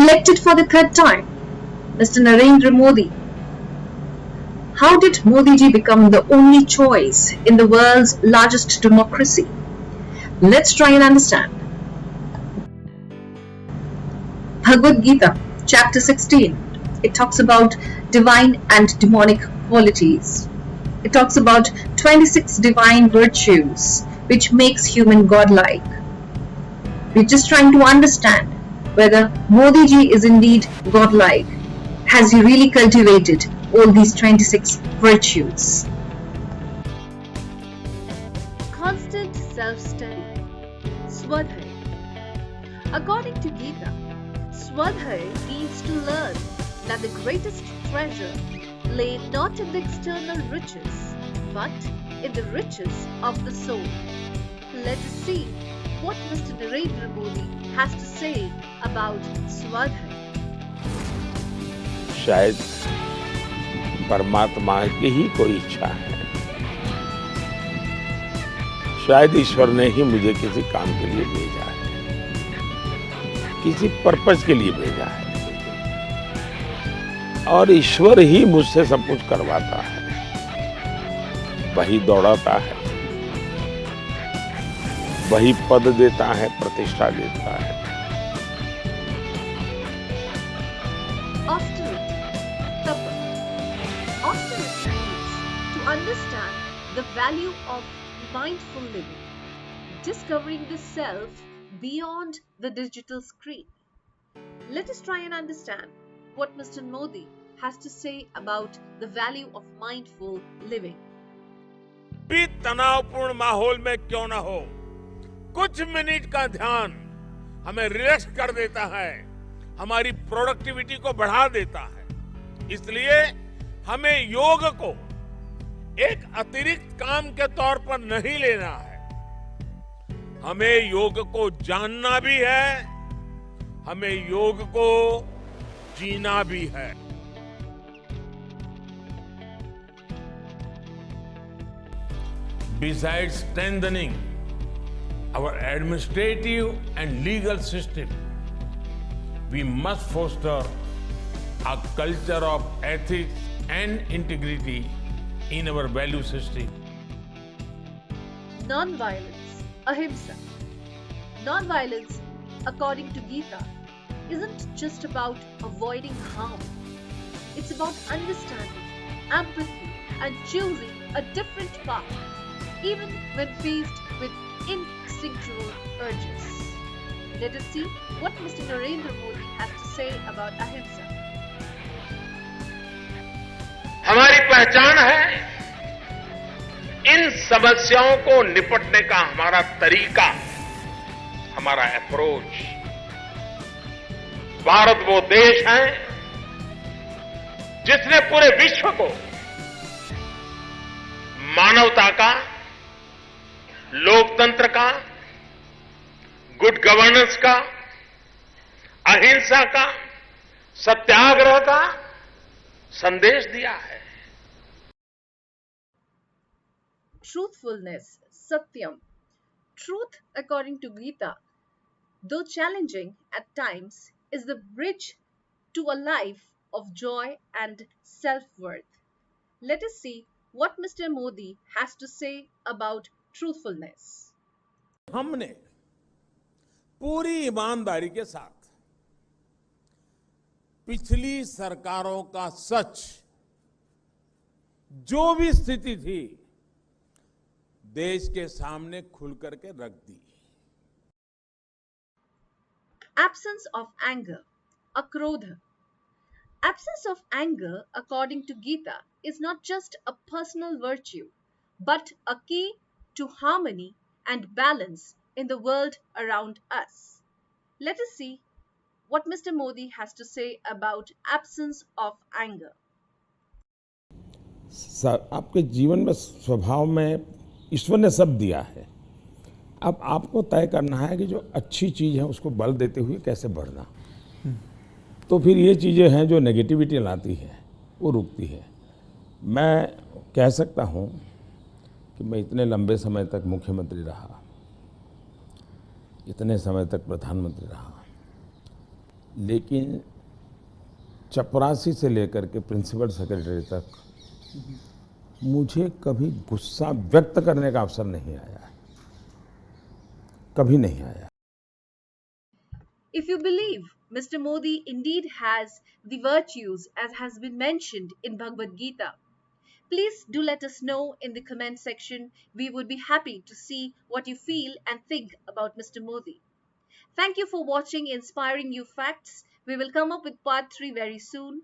elected for the third time, Mr. Narendra Modi. How did Modi ji become the only choice in the world's largest democracy? Let's try and understand. Bhagavad Gita, chapter 16. It talks about divine and demonic qualities. It talks about 26 divine virtues which makes human godlike. We're just trying to understand whether Modi ji is indeed godlike. Has he really cultivated all these 26 virtues? Constant self-study. Swadhyay. According to Gita, Swadhyay means to learn that the greatest treasure lay not in the external riches, but in the riches of the soul. Let us see what Mr. Narendra Modi has to say about Swadhyay. शायद परमात्मा की ही कोई इच्छा है, शायद ईश्वर ने ही मुझे किसी काम के लिए भेजा है, किसी पर्पस के लिए भेजा है, और ईश्वर ही मुझसे सब कुछ करवाता है, वही दौड़ाता है, वही पद देता है, प्रतिष्ठा देता है। Austerity means to understand the value of mindful living, discovering the self beyond the digital screen. Let us try and understand what Mr. Modi has to say about the value of mindful living. भी तनावपूर्ण माहौल में क्यों ना हो, कुछ minute का ध्यान हमें रिलैक्स कर देता है, हमारी प्रोडक्टिविटी को बढ़ा देता है। इसलिए हमें योग को एक अतिरिक्त काम के तौर पर नहीं लेना है, हमें योग को जानना भी है, हमें योग को जीना भी है। Besides strengthening our administrative and legal system, we must foster a culture of ethics and integrity in our value system. Non-violence, ahimsa. Non-violence, according to Gita, isn't just about avoiding harm. It's about understanding, empathy, and choosing a different path, even when faced with instinctual urges. Let us see what Mr. Narendra Modi has to say about ahimsa. हमारी पहचान है, इन समस्याओं को निपटने का हमारा तरीका, हमारा अप्रोच। भारत वो देश है जिसने पूरे विश्व को मानवता का, लोकतंत्र का, गुड गवर्नेंस का, अहिंसा का, सत्याग्रह का संदेश दिया है। Truthfulness, Satyam. Truth, according to Gita, though challenging at times, is the bridge to a life of joy and self-worth. Let us see what Mr. Modi has to say about truthfulness. हमने पूरी ईमानदारी के साथ पिछली सरकारों का सच, जो भी स्थिति थी, देश के सामने खुल करके रख दी। Absence of anger, akrodha. Absence of anger, according to Gita, is not just a personal virtue, but a key to harmony and balance in the world around us. Let us see what Mr. Modi has to say about absence of anger. आपके जीवन में स्वभाव में ईश्वर ने सब दिया है, अब आपको तय करना है कि जो अच्छी चीज़ है उसको बल देते हुए कैसे बढ़ना। तो फिर ये चीज़ें हैं जो नेगेटिविटी लाती है, वो रुकती है। मैं कह सकता हूँ कि मैं इतने लंबे समय तक मुख्यमंत्री रहा, इतने समय तक प्रधानमंत्री रहा, लेकिन चपरासी से लेकर के प्रिंसिपल सेक्रेटरी तक मुझे कभी गुस्सा व्यक्त करने का अवसर नहीं आया, कभी नहीं आया। If you believe Mr. Modi indeed has the virtues as has been mentioned in Bhagavad Gita, please do let us know in the comment section. We would be happy to see what you feel and think about Mr. Modi. Thank you for watching Inspiring You Facts. We will come up with part 3 very soon.